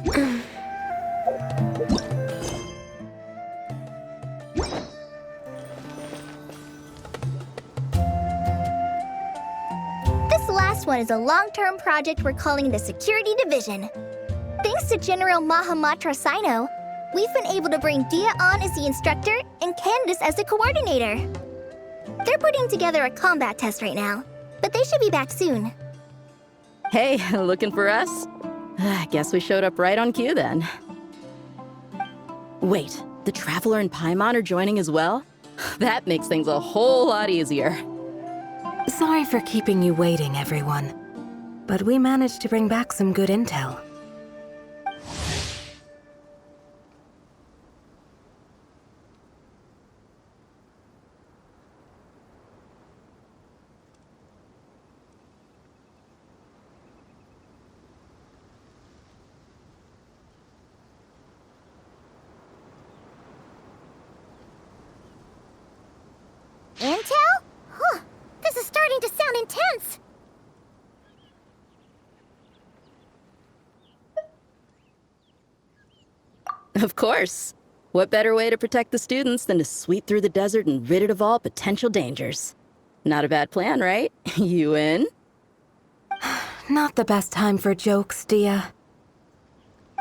This last one is a long-term project we're calling the Security Division. Thanks to General Mahamatra Sino, we've been able to bring Dia on as the instructor and Candace as the coordinator. They're putting together a combat test right now, but they should be back soon. Hey, looking for us? I guess we showed up right on cue then. Wait, the Traveler and Paimon are joining as well? That makes things a whole lot easier. Sorry for keeping you waiting, everyone. But we managed to bring back some good intel. Intel? Huh, this is starting to sound intense. Of course. What better way to protect the students than to sweep through the desert and rid it of all potential dangers? Not a bad plan, right? You in? Not the best time for jokes, Dia.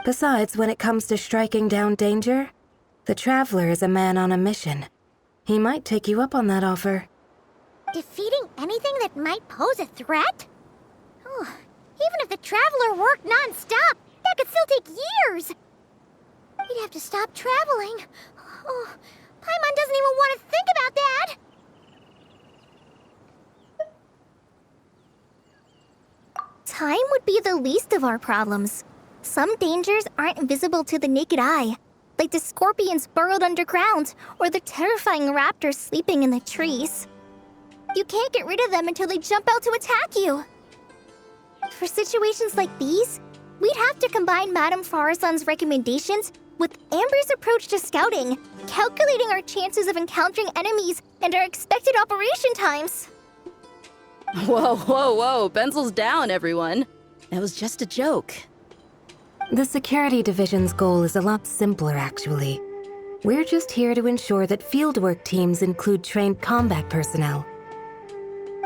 Besides, when it comes to striking down danger, the Traveler is a man on a mission. He might take you up on that offer. Defeating anything that might pose a threat? Oh, even if the Traveler worked non-stop, that could still take years. We'd have to stop traveling. Oh, Paimon doesn't even want to think about that. Time would be the least of our problems. Some dangers aren't invisible to the naked eye, like the scorpions burrowed underground or the terrifying raptors sleeping in the trees. You can't get rid of them until they jump out to attack you. For situations like these, we'd have to combine Madame Faruzan's recommendations with Amber's approach to scouting, calculating our chances of encountering enemies and our expected operation times. Whoa, whoa, whoa, pencils down, everyone. That was just a joke. The Security Division's goal is a lot simpler, actually. We're just here to ensure that fieldwork teams include trained combat personnel.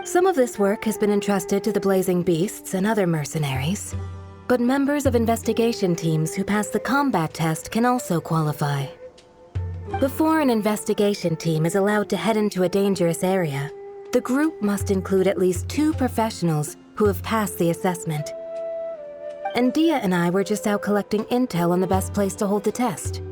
Some of this work has been entrusted to the Blazing Beasts and other mercenaries, but members of investigation teams who pass the combat test can also qualify. Before an investigation team is allowed to head into a dangerous area, the group must include at least 2 professionals who have passed the assessment. And Dia and I were just out collecting intel on the best place to hold the test.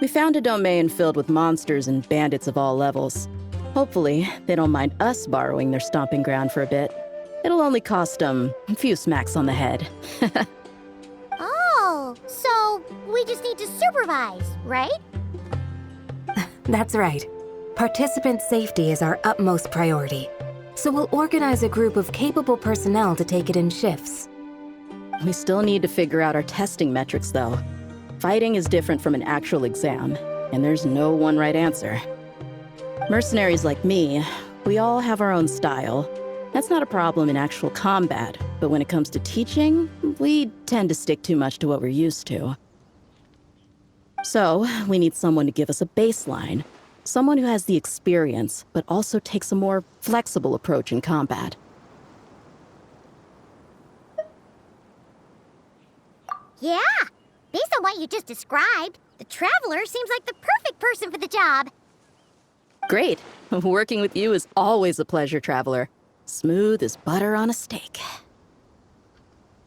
We found a domain filled with monsters and bandits of all levels. Hopefully, they don't mind us borrowing their stomping ground for a bit. It'll only cost them a few smacks on the head. Oh, so we just need to supervise, right? That's right. Participant safety is our utmost priority. So we'll organize a group of capable personnel to take it in shifts. We still need to figure out our testing metrics, though. Fighting is different from an actual exam, and there's no one right answer. Mercenaries like me, we all have our own style. That's not a problem in actual combat, but when it comes to teaching, we tend to stick too much to what we're used to. So, we need someone to give us a baseline. Someone who has the experience, but also takes a more flexible approach in combat. Yeah, based on what you just described, the Traveler seems like the perfect person for the job. Great. Working with you is always a pleasure, Traveler. Smooth as butter on a steak.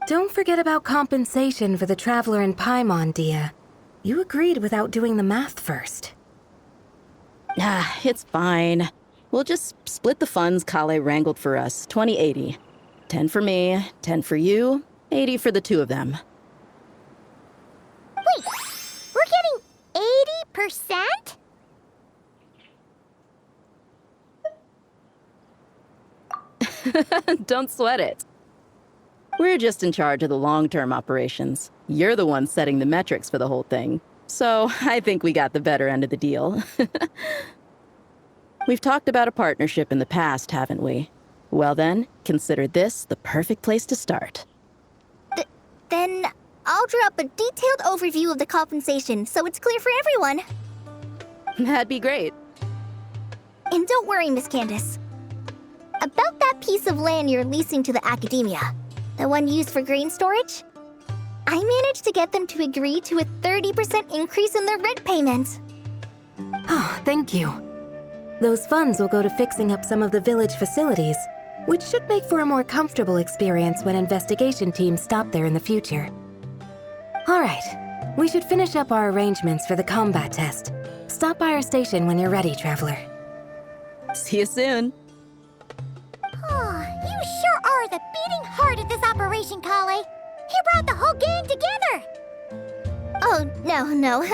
Don't forget about compensation for the Traveler and Paimon, Dia. You agreed without doing the math first. Ah, it's fine. We'll just split the funds Kale wrangled for us, 20-80. 10 for me, 10 for you, 80 for the 2 of them. Wait, we're getting 80%? Don't sweat it. We're just in charge of the long-term operations. You're the one setting the metrics for the whole thing. So I think we got the better end of the deal. We've talked about a partnership in the past, haven't we? Well then, consider this the perfect place to start. Then I'll draw up a detailed overview of the compensation so it's clear for everyone. That'd be great. And don't worry, Miss Candace. About that piece of land you're leasing to the Akademiya, the one used for grain storage, I managed to get them to agree to a 30% increase in their rent payment. Oh, thank you. Those funds will go to fixing up some of the village facilities, which should make for a more comfortable experience when investigation teams stop there in the future. All right, we should finish up our arrangements for the combat test. Stop by our station when you're ready, Traveler. See you soon. Oh, you sure are the beating heart of this operation, Kale. He brought the whole gang together. Oh, no.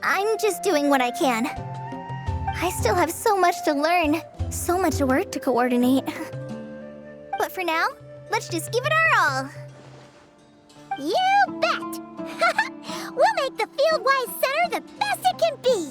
I'm just doing what I can. I still have so much to learn, so much work to coordinate. But for now, let's just give it our all. You bet! We'll make the Fieldwise Center the best it can be!